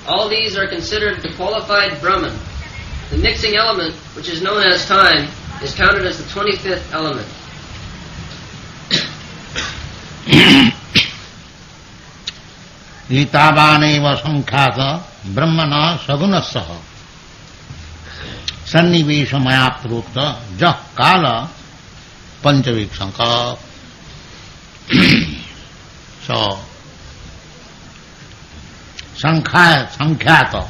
All these are considered the qualified Brahman. The mixing element, which is known as time, is counted as the 25th element. Itavaneva sankhata brahmana sagunasaha sannivesha maya prutta jah kala panchaviksanka. So, sankhata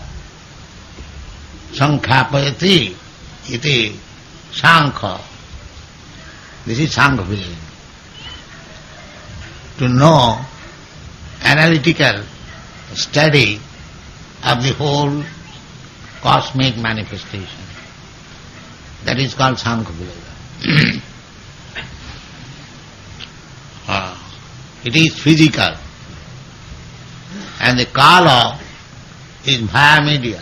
sankhapayati iti sankha. This is sankha village. To know analytical study of the whole cosmic manifestation. That is called Sankha Village. It is physical. And the Kala is via media.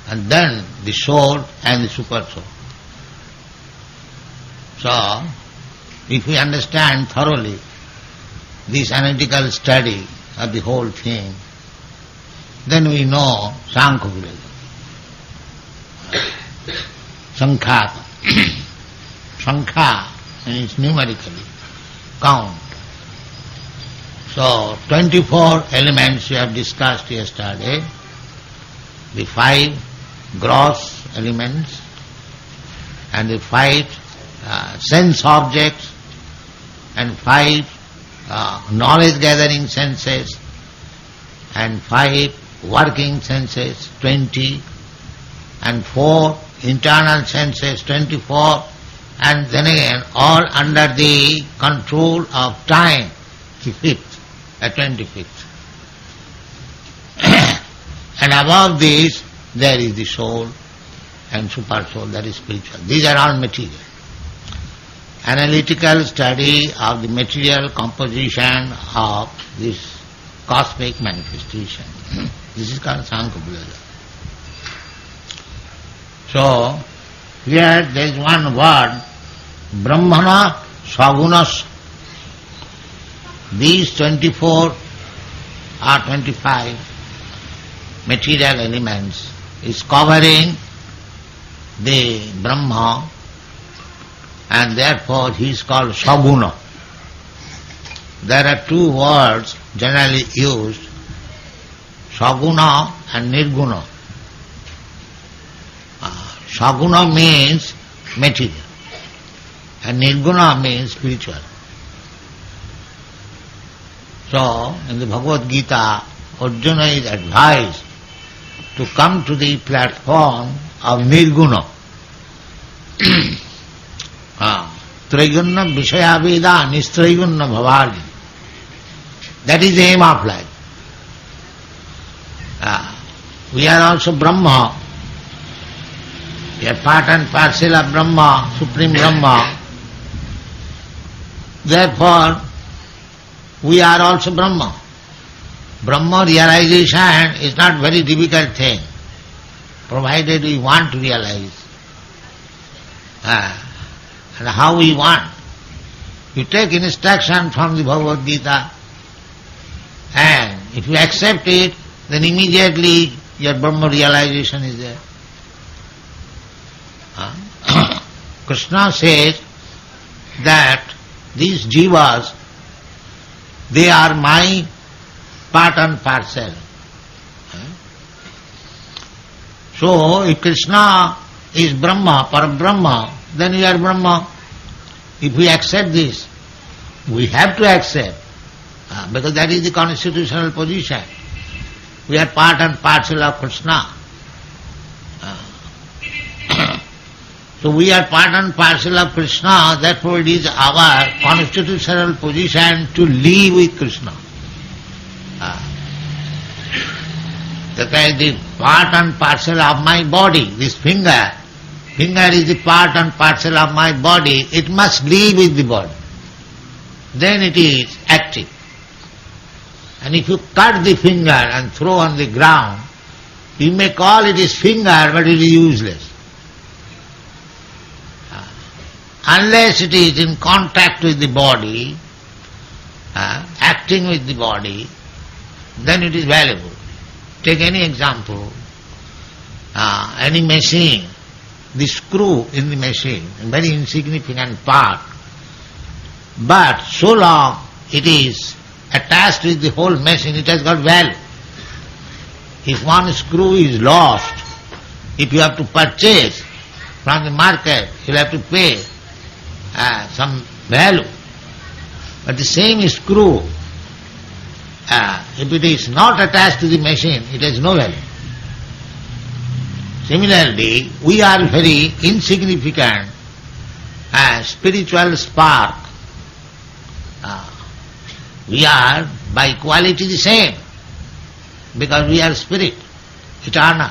And then the soul and the super soul. So, if we understand thoroughly this analytical study of the whole thing, then we know Sankha Village. Sankhata. Sankha means numerically, count. So, 24 elements we have discussed yesterday, the 5 gross elements and the 5 sense objects and 5 knowledge gathering senses and 5 working senses, 20, and 4 internal senses, 24, and then again all under the control of time, the 5th, 25th. And above this there is the soul and super soul, that is spiritual. These are all material. Analytical study of the material composition of this cosmic manifestation. This is called Sankha Village. So, here there is one word, Brahmana Sagunas. These 24 or 25 material elements is covering the Brahma, and therefore he is called Saguna. There are 2 words generally used, Saguna and Nirguna. Saguna means material and Nirguna means spiritual. So, in the Bhagavad Gita, Arjuna is advised to come to the platform of Nirguna. Trigunna Vishaya Veda Nistrigunna Bhavardi. That is the aim of life. We are also Brahma. We are part and parcel of Brahma, Supreme Brahma. Therefore, we are also Brahma. Brahma realization is not very difficult thing, provided we want to realize. And how we want. You take instruction from the Bhagavad Gita, and if you accept it, then immediately your Brahma realization is there. Krishna says that these jivas, they are my part and parcel. So, if Krishna is Brahma, Parabrahma, then we are Brahma. If we accept this, we have to accept, because that is the constitutional position. We are part and parcel of Krishna. So we are part and parcel of Krishna, therefore it is our constitutional position to live with Krishna. That is the part and parcel of my body, this finger. Finger is the part and parcel of my body, it must live with the body. Then it is active. And if you cut the finger and throw on the ground, you may call it is finger, but it is useless. Unless it is in contact with the body, acting with the body, then it is valuable. Take any example, any machine, the screw in the machine, a very insignificant part, but so long it is attached with the whole machine, it has got value. If one screw is lost, if you have to purchase from the market, you will have to pay some value. But the same screw, if it is not attached to the machine, it has no value. Similarly, we are very insignificant spiritual spark. We are by quality the same, because we are spirit, eternal.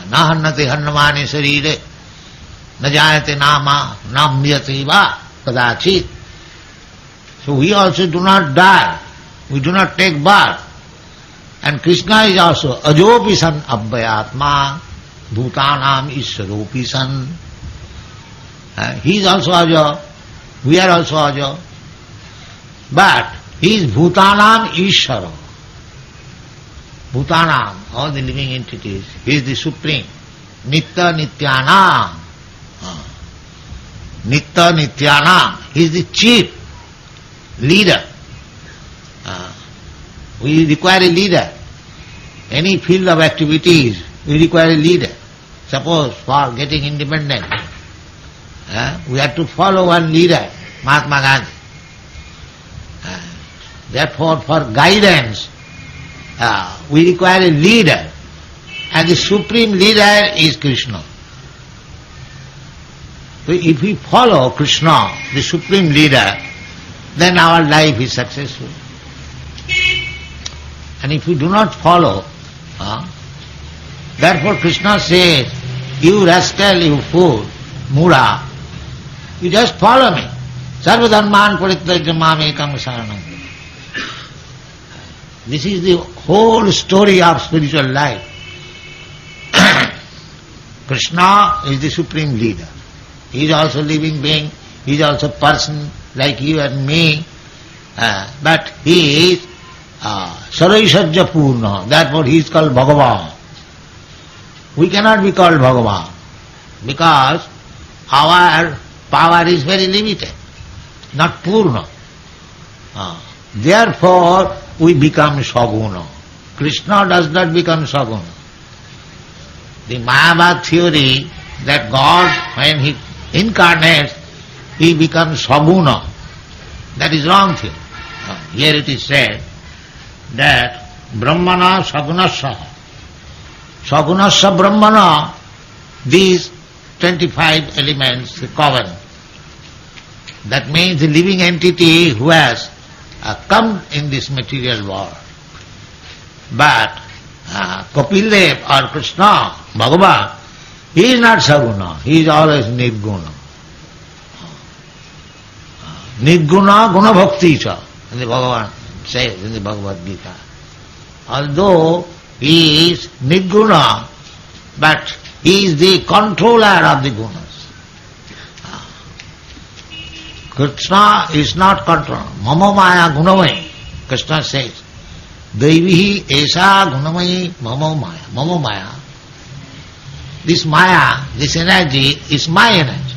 Na hannate hannamane sarire, na jayate nama, namyate va kadachit. So we also do not die, we do not take birth. And Krishna is also ajopi san abhyatma, bhutanam issaropi san. He is also ajo, we are also ajo. But he is bhutanam isharo. Bhutanam, all the living entities, he is the supreme. Nitya nityanam. Nitya nityanam, he is the chief leader. We require a leader. Any field of activities, we require a leader. Suppose for getting independent, we have to follow one leader, Mahatma Gandhi. Therefore, for guidance, we require a leader, and the supreme leader is Krishna. So if we follow Krishna, the supreme leader, then our life is successful. And if we do not follow, therefore Krishna says, you rascal, you fool, mura, you just follow me. Sarva dharman parityajya mamekam saranam. This is the whole story of spiritual life. Krishna is the supreme leader. He is also living being, he is also person like you and me, but he is Saraisajya Purna, therefore he is called Bhagavan. We cannot be called Bhagavan because our power is very limited, not Purna. Therefore we become Saguna. Krishna does not become Saguna. The Mayavad theory that God, when he incarnates, he becomes Saguna, that is wrong theory. Here it is said that Brahmana Sagunasya. Sagunasya Brahmana, these 25 elements cover. That means the living entity who has come in this material world. But Kapildev or Krishna, Bhagavan, he is not Saguna, he is always Nirguna. Nirguna Guna Bhakti cha, and the Bhagavan says in the Bhagavad Gita. Although he is Nirguna, but he is the controller of the gunas. Krishna is not controller. Mama Maya Gunamai, Krishna says. Devihi Esha Gunamai Mama Maya. Mama Maya. This Maya, this energy is my energy.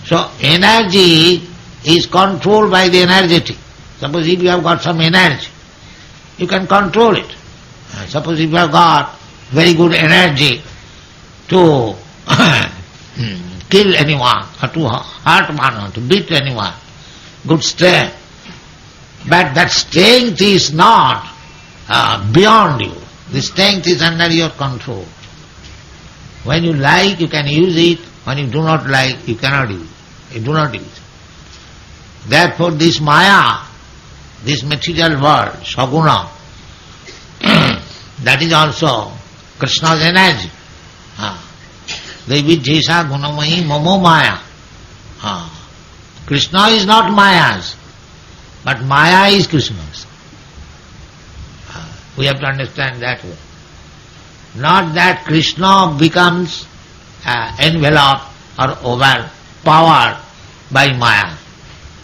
So energy is controlled by the energetic. Suppose if you have got some energy, you can control it. Suppose if you have got very good energy to kill anyone, or to hurt one, or to beat anyone, good strength. But that strength is not beyond you. The strength is under your control. When you like, you can use it. When you do not like, you cannot use it. You do not use it. Therefore this Maya, this material world, Saguna, that is also Krishna's energy. Devi Jesha Gunamayi Mamo Maya. Krishna is not Maya's, but Maya is Krishna's. We have to understand that way. Not that Krishna becomes enveloped or overpowered by Maya.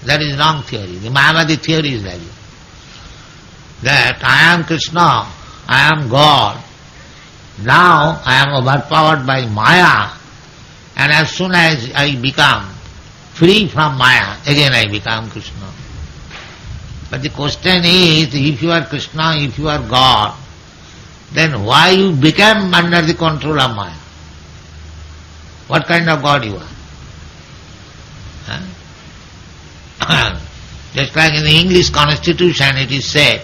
That is wrong theory. The Mayavadi theory is like that I am Krishna I am God. Now I am overpowered by Maya, and as soon as I become free from Maya, again I become Krishna. But the question is, if you are Krishna, if you are God, then why you became under the control of Maya? What kind of God you are? Huh? Just like in the English constitution it is said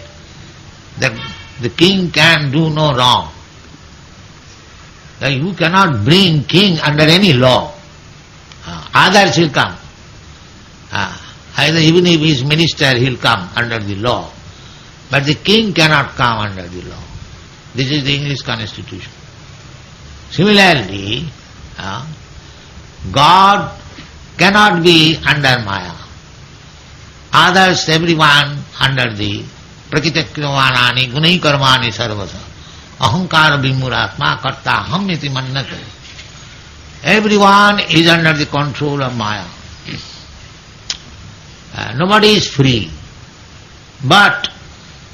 that the king can do no wrong. That you cannot bring king under any law. Others will come. Either even if he is minister, he will come under the law. But the king cannot come under the law. This is the English constitution. Similarly, God cannot be under Maya. Others, everyone under the prakritakrivanani gunai karmani sarvasa ahankara vimuratma karta aham iti mannate. Everyone is under the control of Maya. Nobody is free. But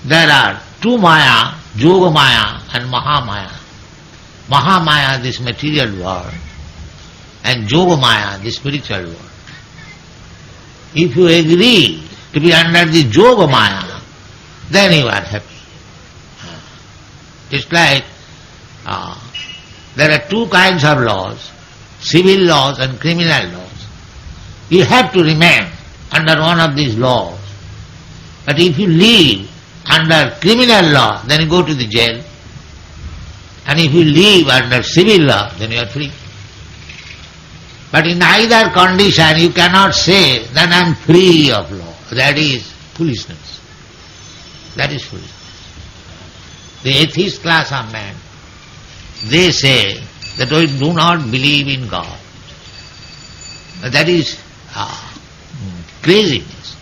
there are two Maya, Yoga Maya and Mahamaya. Mahamaya, this material world, and Yoga Maya, the spiritual world. If you agree to be under the Yoga Maya, then you are happy. It's like there are two kinds of laws, civil laws and criminal laws. You have to remain under one of these laws. But if you live under criminal law, then you go to the jail. And if you live under civil law, then you are free. But in either condition you cannot say that I am free of law. That is foolishness. That is foolishness. The atheist class of men, they say that we do not believe in God. That is craziness.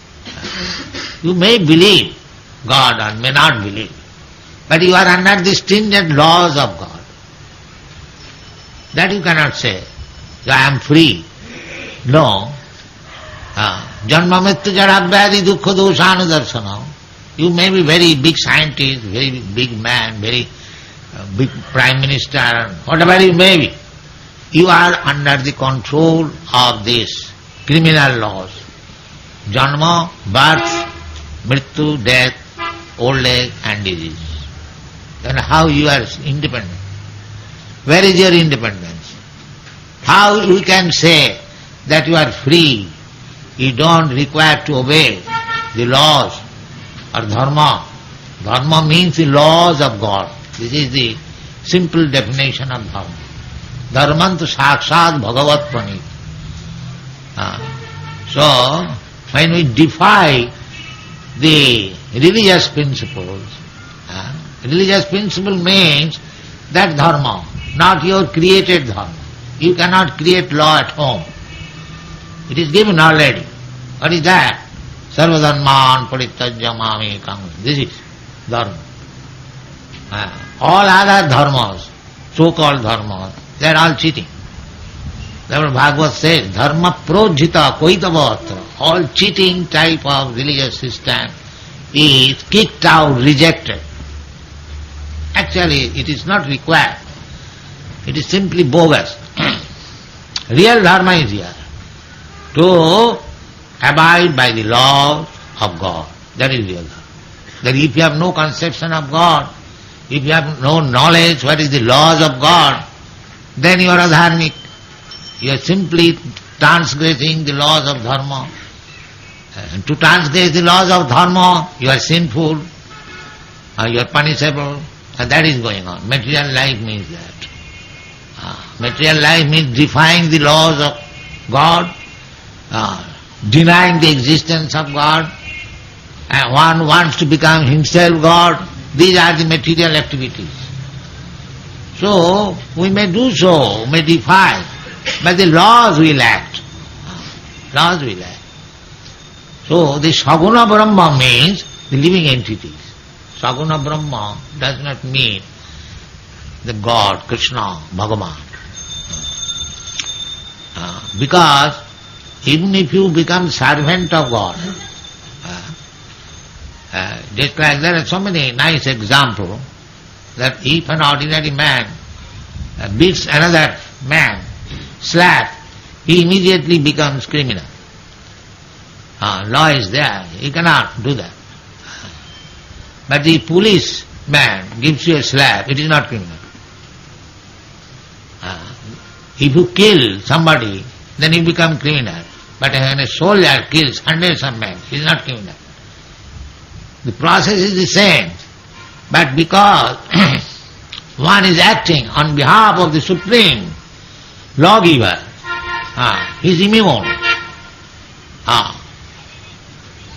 You may believe God or may not believe, but you are under the stringent laws of God. That you cannot say, I am free. No. Janma mrityu jara vyadi dukkha doshanu darsana. You may be very big scientist, very big man, very big prime minister, whatever you may be. You are under the control of these criminal laws. Janma, birth, mrityu, death, old age and disease. Then how you are independent? Where is your independence? How you can say that you are free? You don't require to obey the laws or dharma. Dharma means the laws of God. This is the simple definition of dharma. Dharmantu sakshat bhagavat pranit. So, when we defy the religious principles, religious principle means that dharma, not your created dharma. You cannot create law at home. It is given already. What is that? Sarvadharman parityajya mamekam. This is dharma. All other dharmas, so-called dharmas, they are all cheating. Therefore Bhagavad says, dharma projhita koitavatra. All cheating type of religious system is kicked out, rejected. Actually, it is not required. It is simply bogus. Real dharma is here. To abide by the laws of God. That is real dharma. That if you have no conception of God, if you have no knowledge what is the laws of God, then you are adharmic. You are simply transgressing the laws of dharma. And to transgress the laws of dharma, you are sinful, you are punishable, and that is going on. Material life means that. Material life means defying the laws of God, denying the existence of God, and one wants to become himself God. These are the material activities. So, we may do so, may defy, but the laws will act. Laws will act. So, the Saguna Brahma means the living entities. Saguna Brahma does not mean the God, Krishna, Bhagavan. Because even if you become servant of God, just like there are so many nice examples. that if an ordinary man beats another man, slap, he immediately becomes criminal. Law is there, he cannot do that. But the police man gives you a slap, it is not criminal. If you kill somebody, then you become criminal. But when a soldier kills hundreds of men, he is not criminal. The process is the same. But because one is acting on behalf of the Supreme Lawgiver, he is immune.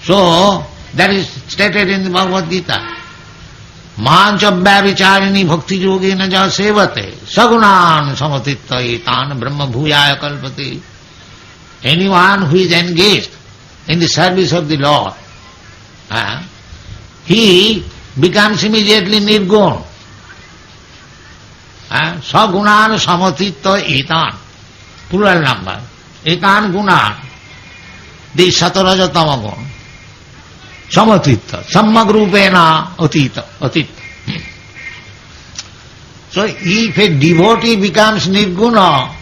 So, that is stated in the Bhagavad Gita. Manchabhya vicharini bhakti yogena ja sevate sagunan samatitta etan brahma bhuyaya kalpati. Anyone who is engaged in the service of the Lord, he becomes immediately nirgun. Sagunan samatitta etan, plural number. Etan gunan, the sataraja tamagun. Samatitta, sammagrupena atita. So if a devotee becomes nirguna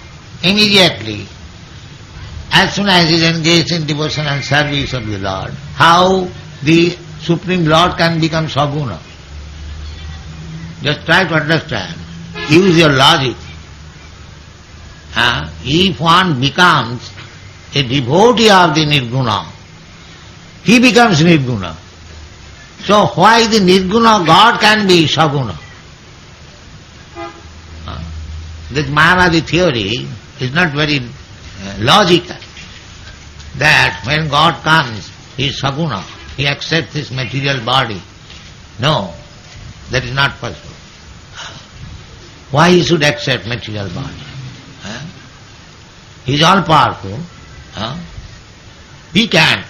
immediately, as soon as he is engaged in devotional service of the Lord, how the Supreme Lord can become saguna? Just try to understand. Use your logic. If one becomes a devotee of the nirguna, he becomes nirguna. So why the nirguna God can be saguna? This Mayavadi theory is not very logical. That when God comes, he is saguna, he accepts this material body. No, that is not possible. Why he should accept material body? He is all powerful. He can.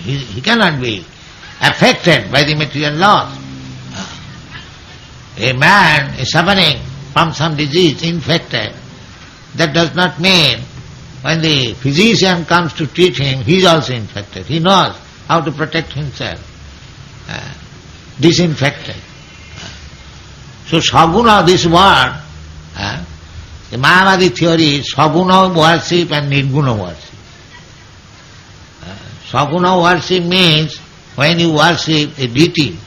He cannot be affected by the material laws. A man is suffering from some disease, infected. That does not mean when the physician comes to treat him, he is also infected. He knows how to protect himself. Disinfected. So saguna, this word, the Mayavadi theory is saguna worship and nirguna worship. Saguna worship means when you worship a deity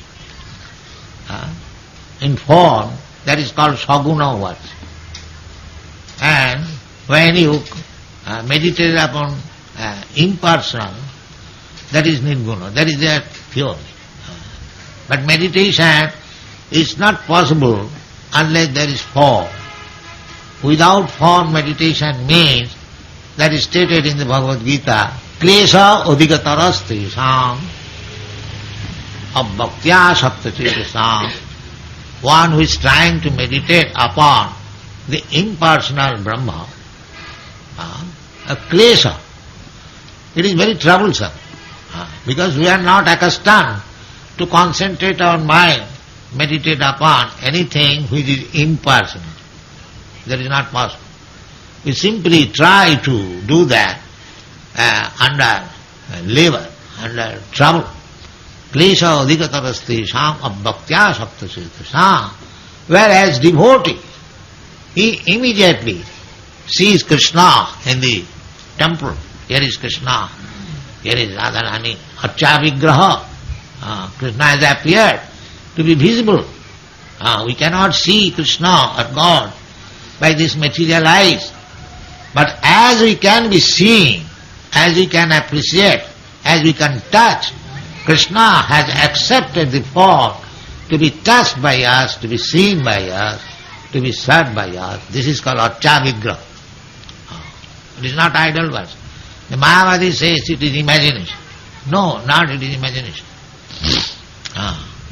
in form, that is called saguna worship. And when you meditate upon impersonal, that is nirguna, that is their theory. But meditation is not possible unless there is form. Without form, meditation means, that is stated in the Bhagavad Gita, klesha odhikatarasti sam abhaktya saptacheta. One who is trying to meditate upon the impersonal Brahma, a klesha, it is very troublesome, because we are not accustomed to concentrate our mind, meditate upon anything which is impersonal. That is not possible. We simply try to do that under labor, under trouble. Klesha adhikatarasti sam abhaktya saptaseta. Whereas devotee, he immediately sees Krishna in the temple. Here is Krishna, here is Radharani, Archa Vigraha. Krishna has appeared to be visible. We cannot see Krishna or God by this material eyes. But as we can be seen, as we can appreciate, as we can touch, Krishna has accepted the form to be touched by us, to be seen by us, to be served by us. This is called Archa Vigraha. It is not idol worship. The Mayavadi says it is imagination. No, not it is imagination.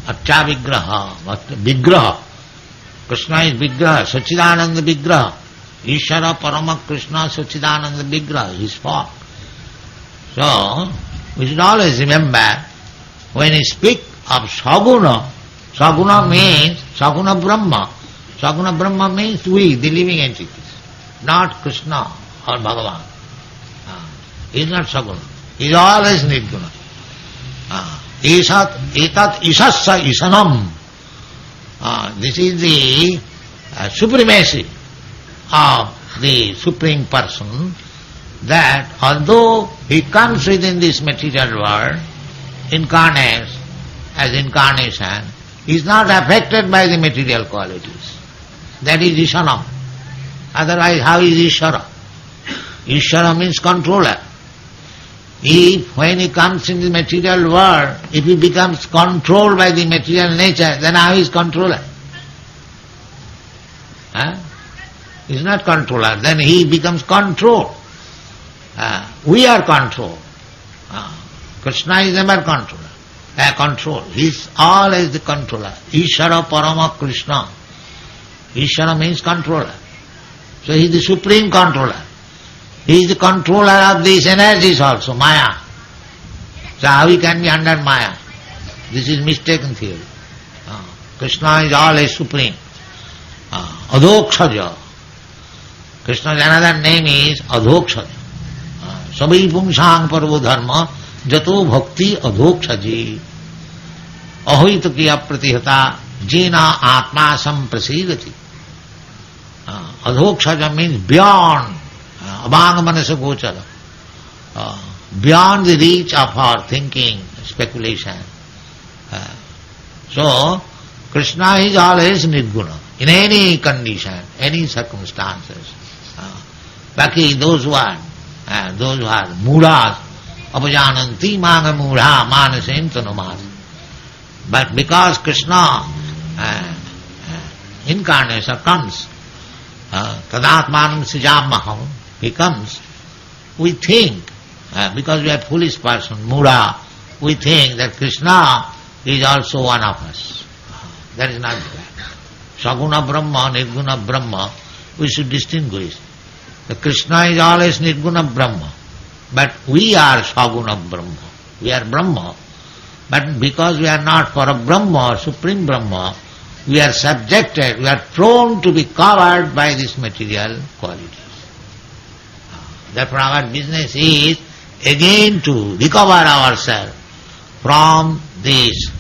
Archa Vigraha, Vigraha. Krishna is Vigraha, Sachidananda Vigraha. Ishvara Parama Krishna Sachidananda Vigraha, his form. So, we should always remember, when we speak of Saguna, Saguna means Saguna Brahma. Saguna Brahma means we, the living entities, not Krishna or Bhagavan. He is not Saguna. He is always Nirguna. Etat isassa isanam This is the supremacy of the Supreme Person, that although he comes within this material world, incarnates as incarnation, he is not affected by the material qualities. That is Ishanam. Otherwise, how is Ishara? Ishara means controller. If when he comes in the material world, if he becomes controlled by the material nature, then how is controller? He is not controller, then he becomes controlled. We are controlled. Krishna is never controller. Control. He is always the controller. Ishara Parama Krishna. Ishara means controller. So he is the supreme controller. He is the controller of these energies also, Maya. So how he can be under Maya? This is mistaken theory. Krishna is always supreme. Adhokshaja. Krishna's another name is Adhokshaja. Sabai pumsang parvo dharma jato bhakti adhokshaji. Ahoita kiya pratihata jena atma samprasidati. Adhokshaja means beyond, abhanga manasa gochara, beyond the reach of our thinking, speculation. So, Krishna is always nirguna, in any condition, any circumstances. Baki, those who are mudas, apajananti manga mudha manasem tanumas. But because Krishna incarnation comes, tadatmanam sijamaham, he comes, we think, because we are foolish person, mudha, we think that Krishna is also one of us. That is not correct. Saguna Brahma, Nirguna Brahma, we should distinguish. The Krishna is always Nirguna Brahma, but we are Saguna Brahma. We are Brahma, but because we are not for a Brahma, Supreme Brahma, we are subjected, we are prone to be covered by this material qualities. Therefore our business is again to recover ourselves from these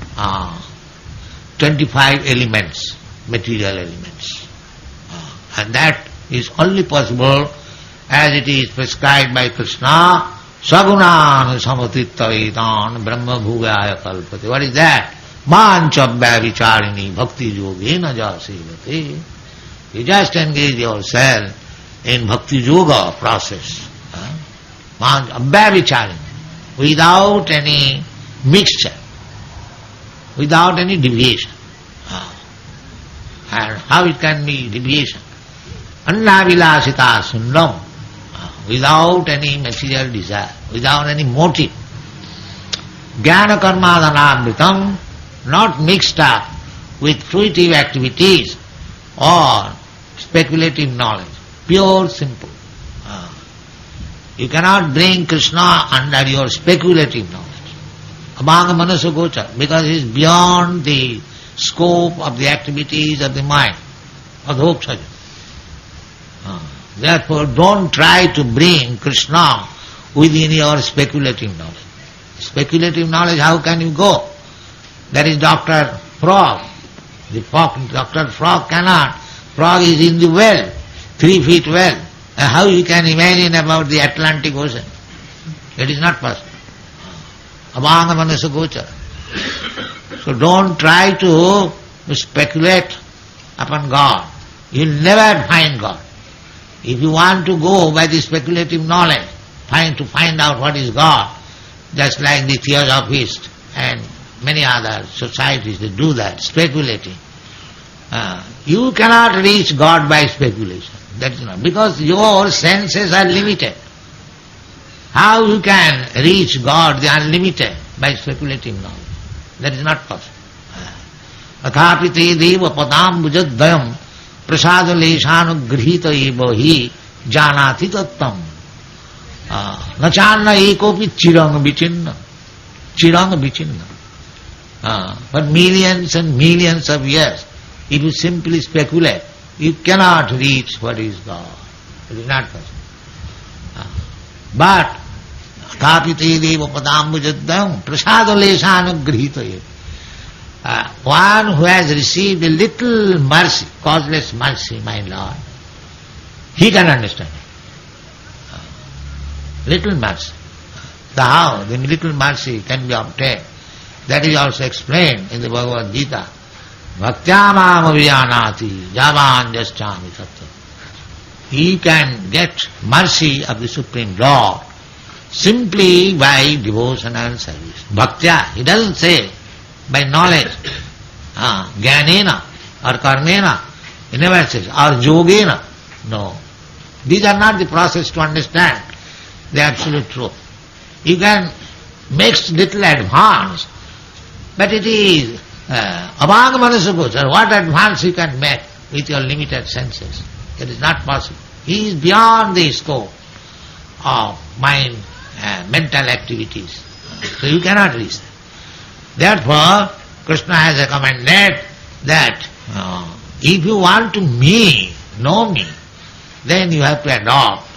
25 elements, material elements. And that is only possible as it is prescribed by Krishna, Sagunan samatittavaitan brahma bhugaya kalpate. What is that? Manchabhya vicharini bhakti yogena jasevate. You just engage yourself in bhakti yoga process. Manchabhya vicharini, without any mixture, without any deviation. And how it can be deviation? Annavilasita sundam, without any material desire, without any motive. Jnana karmadhanamritam, not mixed up with fruitive activities or speculative knowledge. Pure, simple. You cannot bring Krishna under your speculative knowledge. Abhanga manasa gochara, because he is beyond the scope of the activities of the mind. Adhokshaja. Therefore, don't try to bring Krishna within your speculative knowledge. Speculative knowledge, how can you go? That is Dr. Frog. The Dr. Frog cannot. Frog is in the well, 3 feet well. How you can imagine about the Atlantic Ocean? It is not possible. Abhanga manasa gochara. So don't try to speculate upon God. You will never find God. If you want to go by the speculative knowledge, to find out what is God, just like the Theosophists and many other societies, they do that, speculating. You cannot reach God by speculation. That is not, because your senses are limited. How you can reach God, the unlimited, by speculative knowledge? That is not possible. Athapite deva padam bujadayam prasada leshanugrihita eva hi janati tattam nachanna ekopi chirang vichinna. Chirang vichinna. But millions and millions of years, if you simply speculate, you cannot reach what is God. It is not possible. But Thapite deva padam bujadayam prasada leshanugrihita eva. one who has received a little mercy, causeless mercy, my Lord, he can understand it. Little mercy. So how the little mercy can be obtained? That is also explained in the Bhagavad Gita. Bhaktyamam aviyanati javan jaschami tattva. He can get mercy of the Supreme Lord simply by devotion and service. Bhaktya, he doesn't say by knowledge, jnanena or karmena, he never says, or yogena. No. These are not the process to understand the absolute truth. You can make little advance, but it is abhang manasagosar. What advance you can make with your limited senses? It is not possible. He is beyond the scope of mind, mental activities. So you cannot reach that. Therefore, Krishna has recommended that if you want to know me, then you have to adopt